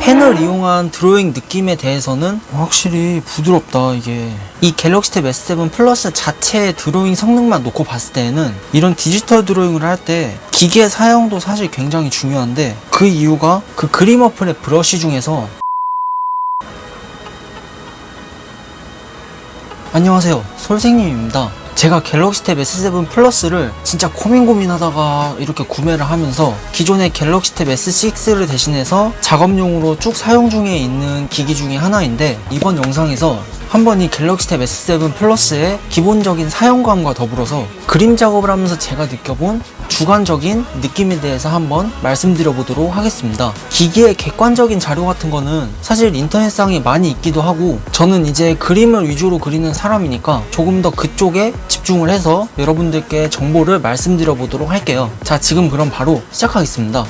펜을 이용한 드로잉 느낌에 대해서는 확실히 부드럽다. 이게 이 갤럭시 탭 S7 플러스 자체의 드로잉 성능만 놓고 봤을 때에는 이런 디지털 드로잉을 할 때 기계 사용도 사실 굉장히 중요한데, 그 이유가 그 그림 어플의 브러쉬 중에서 안녕하세요, 솔생님입니다. 제가 갤럭시 탭 S7 플러스를 진짜 고민하다가 이렇게 구매를 하면서 기존의 갤럭시 탭 S6를 대신해서 작업용으로 쭉 사용 중에 있는 기기 중에 하나인데, 이번 영상에서 한번 이 갤럭시 탭 S7 플러스의 기본적인 사용감과 더불어서 그림 작업을 하면서 제가 느껴본 주관적인 느낌에 대해서 한번 말씀드려 보도록 하겠습니다. 기기의 객관적인 자료 같은 거는 사실 인터넷상에 많이 있기도 하고, 저는 이제 그림을 위주로 그리는 사람이니까 조금 더 그쪽에 집중을 해서 여러분들께 정보를 말씀드려 보도록 할게요. 자, 지금 그럼 바로 시작하겠습니다.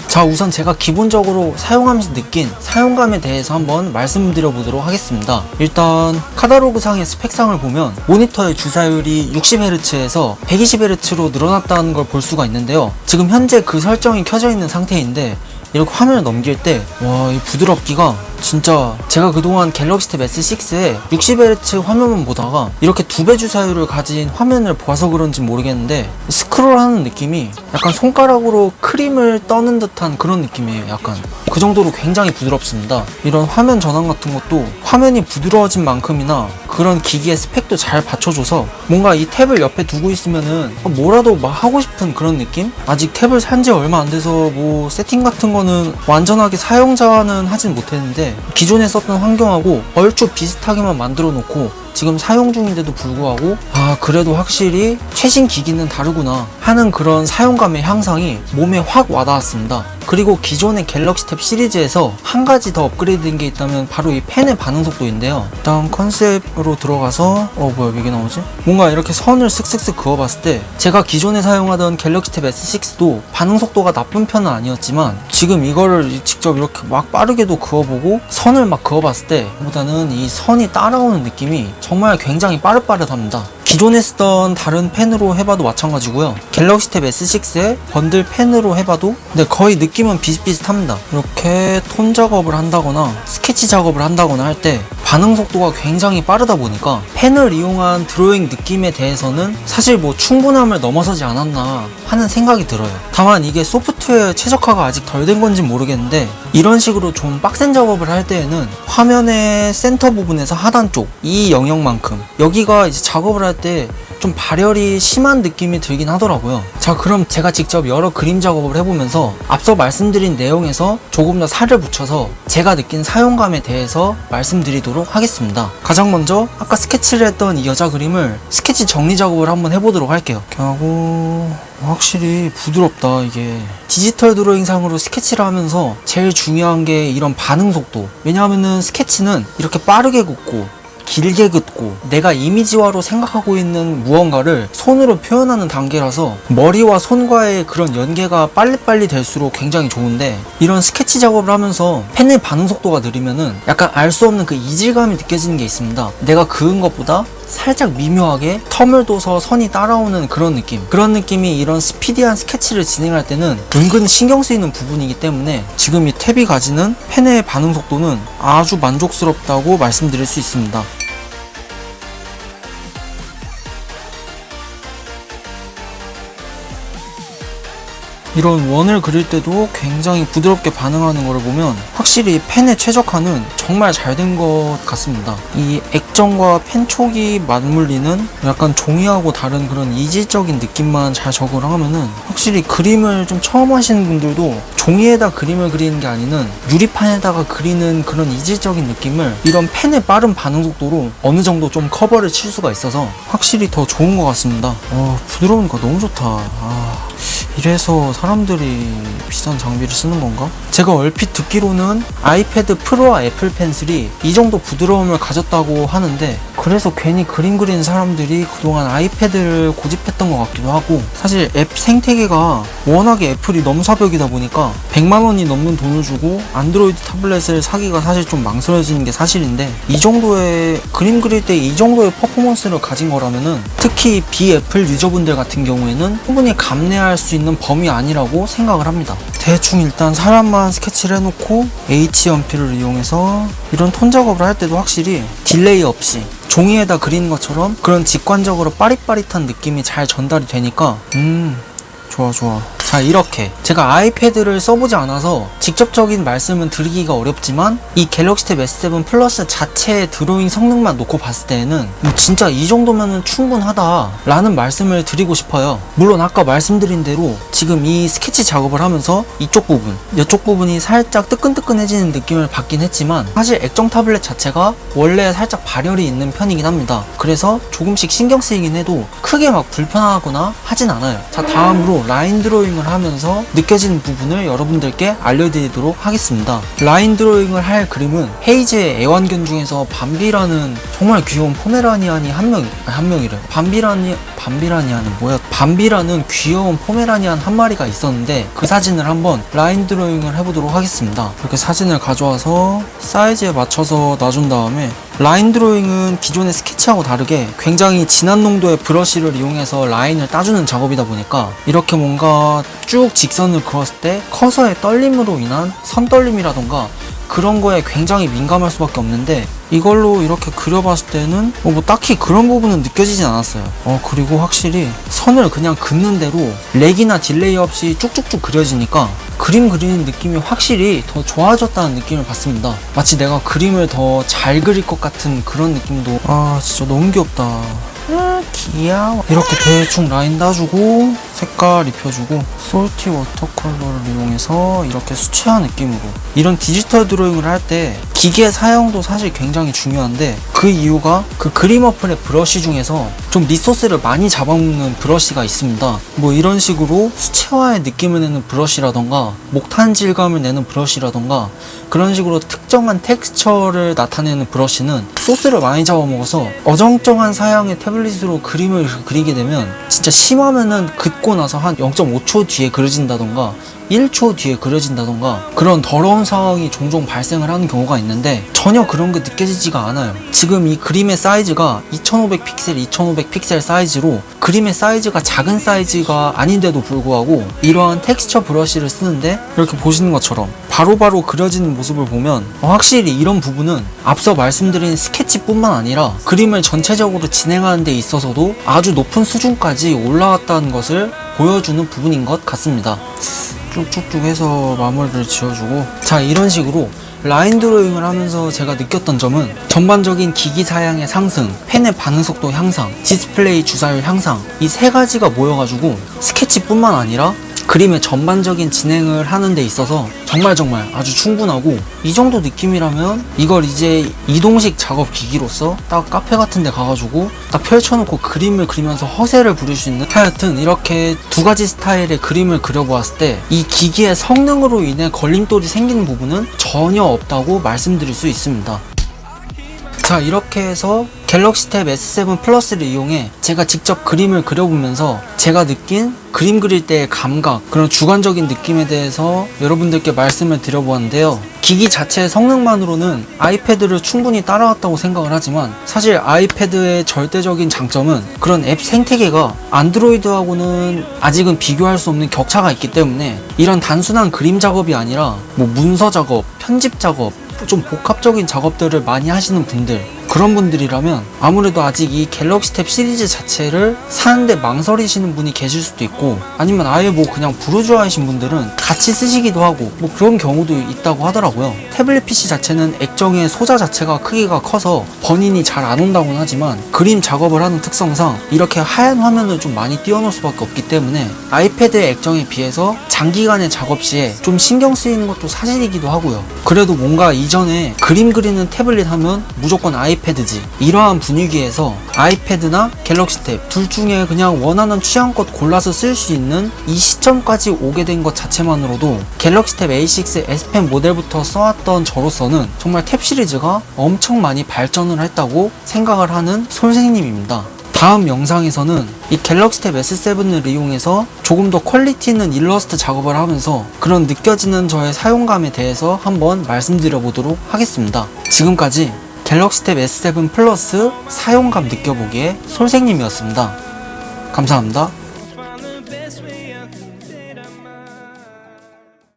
자, 우선 제가 기본적으로 사용하면서 느낀 사용감에 대해서 한번 말씀드려 보도록 하겠습니다. 일단 카탈로그상의 스펙상을 보면 모니터의 주사율이 60Hz에서 120Hz로 늘어났다는 걸 볼 수가 있는데요. 지금 현재 그 설정이 켜져 있는 상태인데, 이렇게 화면을 넘길 때 와, 이 부드럽기가 진짜, 제가 그동안 갤럭시 탭 S6에 60Hz 화면만 보다가 이렇게 2배 주사율을 가진 화면을 보아서 그런지 모르겠는데, 스크롤하는 느낌이 약간 손가락으로 크림을 떠는 듯한 그런 느낌이에요. 약간 그 정도로 굉장히 부드럽습니다. 이런 화면 전환 같은 것도 화면이 부드러워진 만큼이나 그런 기기의 스펙도 잘 받쳐줘서 뭔가 이 탭을 옆에 두고 있으면은 뭐라도 막 하고 싶은 그런 느낌? 아직 탭을 산 지 얼마 안 돼서 뭐 세팅 같은 거는 완전하게 사용자는 하진 못했는데, 기존에 썼던 환경하고 얼추 비슷하게만 만들어 놓고 지금 사용 중인데도 불구하고 그래도 확실히 최신 기기는 다르구나 하는 그런 사용감의 향상이 몸에 확 와닿았습니다. 그리고 기존의 갤럭시 탭 시리즈에서 한 가지 더 업그레이드된 게 있다면 바로 이 펜의 반응 속도인데요. 일단 컨셉으로 들어가서 뭐야, 이게 나오지? 뭔가 이렇게 선을 슥슥슥 그어봤을 때, 제가 기존에 사용하던 갤럭시 탭 S6도 반응 속도가 나쁜 편은 아니었지만, 지금 이거를 직접 이렇게 막 빠르게도 그어보고 선을 막 그어봤을 때 보다는 이 선이 따라오는 느낌이 정말 굉장히 빠릿빠릿합니다. 기존에 쓰던 다른 펜으로 해봐도 마찬가지고요. 갤럭시 탭 S6의 번들 펜으로 해봐도 근데 거의 느낌은 비슷비슷합니다. 이렇게 톤 작업을 한다거나 스케치 작업을 한다거나 할 때 반응 속도가 굉장히 빠르다 보니까 펜을 이용한 드로잉 느낌에 대해서는 사실 뭐 충분함을 넘어서지 않았나 하는 생각이 들어요. 다만 이게 소프트웨어 최적화가 아직 덜 된 건지 모르겠는데, 이런 식으로 좀 빡센 작업을 할 때에는 화면의 센터 부분에서 하단 쪽 이 영역만큼 여기가 이제 작업을 할 때 좀 발열이 심한 느낌이 들긴 하더라고요. 자, 그럼 제가 직접 여러 그림 작업을 해보면서 앞서 말씀드린 내용에서 조금 더 살을 붙여서 제가 느낀 사용감에 대해서 말씀드리도록 하겠습니다. 가장 먼저 아까 스케치를 했던 이 여자 그림을 스케치 정리 작업을 한번 해보도록 할게요. 이렇게 하고 확실히 부드럽다. 이게 디지털 드로잉 상으로 스케치를 하면서 제일 중요한 게 이런 반응 속도. 왜냐하면은 스케치는 이렇게 빠르게 긋고 길게 긋고 내가 이미지화로 생각하고 있는 무언가를 손으로 표현하는 단계라서 머리와 손과의 그런 연계가 빨리빨리 될수록 굉장히 좋은데, 이런 스케치 작업을 하면서 펜의 반응 속도가 느리면은 약간 알 수 없는 그 이질감이 느껴지는 게 있습니다. 내가 그은 것보다 살짝 미묘하게 텀을 둬서 선이 따라오는 그런 느낌. 그런 느낌이 이런 스피디한 스케치를 진행할 때는 은근 신경 쓰이는 부분이기 때문에 지금 이 탭이 가지는 펜의 반응 속도는 아주 만족스럽다고 말씀드릴 수 있습니다. 이런 원을 그릴 때도 굉장히 부드럽게 반응하는 것을 보면 확실히 펜의 최적화는 정말 잘 된 것 같습니다. 이 액정과 펜 촉이 맞물리는 약간 종이하고 다른 그런 이질적인 느낌만 잘 적응을 하면은 확실히 그림을 좀 처음 하시는 분들도 종이에다 그림을 그리는 게 아니는 유리판에다가 그리는 그런 이질적인 느낌을 이런 펜의 빠른 반응 속도로 어느 정도 좀 커버를 칠 수가 있어서 확실히 더 좋은 것 같습니다. 부드러우니까 너무 좋다. 이래서 사람들이 비싼 장비를 쓰는 건가? 제가 얼핏 듣기로는 아이패드 프로와 애플 펜슬이 이 정도 부드러움을 가졌다고 하는데, 그래서 괜히 그림 그리는 사람들이 그동안 아이패드를 고집했던 것 같기도 하고, 사실 앱 생태계가 워낙에 애플이 넘사벽이다 보니까 100만 원이 넘는 돈을 주고 안드로이드 타블렛을 사기가 사실 좀 망설여지는 게 사실인데, 이 정도의 그림 그릴 때 이 정도의 퍼포먼스를 가진 거라면은 특히 비애플 유저분들 같은 경우에는 충분히 감내할 수 있는 있는 범위 아니라고 생각을 합니다. 대충 일단 사람만 스케치를 해놓고 H 연필을 이용해서 이런 톤 작업을 할 때도 확실히 딜레이 없이 종이에다 그리는 것처럼 그런 직관적으로 빠릿빠릿한 느낌이 잘 전달이 되니까 좋아. 자, 이렇게 제가 아이패드를 써보지 않아서 직접적인 말씀은 드리기가 어렵지만 이 갤럭시 탭 S7 플러스 자체의 드로잉 성능만 놓고 봤을 때에는 진짜 이 정도면은 충분하다 라는 말씀을 드리고 싶어요. 물론 아까 말씀드린 대로 지금 이 스케치 작업을 하면서 이쪽 부분이 살짝 뜨끈뜨끈해지는 느낌을 받긴 했지만 사실 액정 타블렛 자체가 원래 살짝 발열이 있는 편이긴 합니다. 그래서 조금씩 신경 쓰이긴 해도 크게 막 불편하거나 하진 않아요. 자, 다음으로 라인 드로잉을 하면서 느껴지는 부분을 여러분들께 알려드리도록 하겠습니다. 라인 드로잉을 할 그림은 헤이즈의 애완견 중에서 밤비라는 정말 귀여운 포메라니안이 한 명이래요. 밤비라는 귀여운 포메라니안 한 마리가 있었는데 그 사진을 한번 라인 드로잉을 해보도록 하겠습니다. 이렇게 사진을 가져와서 사이즈에 맞춰서 놔준 다음에 라인 드로잉은 기존의 스케치하고 다르게 굉장히 진한 농도의 브러쉬를 이용해서 라인을 따주는 작업이다 보니까 이렇게 뭔가 쭉 직선을 그었을 때 커서의 떨림으로 인한 선떨림이라던가 그런 거에 굉장히 민감할 수밖에 없는데 이걸로 이렇게 그려봤을 때는 뭐 딱히 그런 부분은 느껴지진 않았어요. 그리고 확실히 선을 그냥 긋는 대로 렉이나 딜레이 없이 쭉쭉쭉 그려지니까 그림 그리는 느낌이 확실히 더 좋아졌다는 느낌을 받습니다. 마치 내가 그림을 더 잘 그릴 것 같은 그런 느낌도. 진짜 너무 귀엽다. 귀여워. 이렇게 대충 라인 따주고 색깔 입혀주고 솔티 워터컬러를 이용해서 이렇게 수채화 느낌으로 이런 디지털 드로잉을 할 때 기계 사용도 사실 굉장히 중요한데 그 이유가 그 그림 어플의 브러쉬 중에서 좀 리소스를 많이 잡아먹는 브러쉬가 있습니다. 뭐 이런 식으로 수채화의 느낌을 내는 브러쉬라던가 목탄 질감을 내는 브러쉬라던가 그런 식으로 특정한 텍스처를 나타내는 브러쉬는 소스를 많이 잡아먹어서 어정쩡한 사양의 태블릿으로 그림을 그리게 되면 진짜 심하면은 긋고 나서 한 0.5초 뒤에 그려진다던가 1초 뒤에 그려진다던가 그런 더러운 상황이 종종 발생을 하는 경우가 있는데 전혀 그런 게 느껴지지가 않아요. 지금 이 그림의 사이즈가 2500픽셀 사이즈로 그림의 사이즈가 작은 사이즈가 아닌데도 불구하고 이러한 텍스처 브러쉬를 쓰는데 이렇게 보시는 것처럼 바로바로 그려지는 모습을 보면 확실히 이런 부분은 앞서 말씀드린 스케치뿐만 아니라 그림을 전체적으로 진행하는 데 있어서도 아주 높은 수준까지 올라왔다는 것을 보여주는 부분인 것 같습니다. 쭉쭉쭉 해서 마무리를 지어주고 자, 이런 식으로 라인 드로잉을 하면서 제가 느꼈던 점은 전반적인 기기 사양의 상승, 펜의 반응 속도 향상, 디스플레이 주사율 향상 이 세 가지가 모여가지고 스케치뿐만 아니라 그림의 전반적인 진행을 하는 데 있어서 정말 아주 충분하고 이 정도 느낌이라면 이걸 이제 이동식 작업 기기로서 딱 카페 같은 데 가가지고 딱 펼쳐놓고 그림을 그리면서 허세를 부릴 수 있는 하여튼 이렇게 두 가지 스타일의 그림을 그려보았을 때 이 기기의 성능으로 인해 걸림돌이 생기는 부분은 전혀 없다고 말씀드릴 수 있습니다. 자, 이렇게 해서 갤럭시 탭 S7 플러스를 이용해 제가 직접 그림을 그려보면서 제가 느낀 그림 그릴 때의 감각, 그런 주관적인 느낌에 대해서 여러분들께 말씀을 드려보았는데요. 기기 자체의 성능만으로는 아이패드를 충분히 따라왔다고 생각을 하지만 사실 아이패드의 절대적인 장점은 그런 앱 생태계가 안드로이드하고는 아직은 비교할 수 없는 격차가 있기 때문에 이런 단순한 그림 작업이 아니라 뭐 문서 작업, 편집 작업, 좀 복합적인 작업들을 많이 하시는 분들, 그런 분들이라면 아무래도 아직 이 갤럭시 탭 시리즈 자체를 사는데 망설이시는 분이 계실 수도 있고 아니면 아예 뭐 그냥 부르주아이신 분들은 같이 쓰시기도 하고 뭐 그런 경우도 있다고 하더라고요. 태블릿 PC 자체는 액정의 소자 자체가 크기가 커서 번인이 잘 안 온다고는 하지만 그림 작업을 하는 특성상 이렇게 하얀 화면을 좀 많이 띄워놓을 수밖에 없기 때문에 아이패드의 액정에 비해서 장기간의 작업 시에 좀 신경 쓰이는 것도 사실이기도 하고요. 그래도 뭔가 이전에 그림 그리는 태블릿 하면 무조건 아이패드지, 이러한 분위기에서 아이패드나 갤럭시 탭 둘 중에 그냥 원하는 취향껏 골라서 쓸 수 있는 이 시점까지 오게 된 것 자체만으로도 갤럭시 탭 A6 S펜 모델부터 써왔던 저로서는 정말 탭 시리즈가 엄청 많이 발전을 했다고 생각을 하는 솔생님입니다. 다음 영상에서는 이 갤럭시 탭 S7을 이용해서 조금 더 퀄리티 있는 일러스트 작업을 하면서 그런 느껴지는 저의 사용감에 대해서 한번 말씀드려 보도록 하겠습니다. 지금까지 갤럭시 탭 S7 플러스 사용감 느껴보기의 솔생님이었습니다. 감사합니다.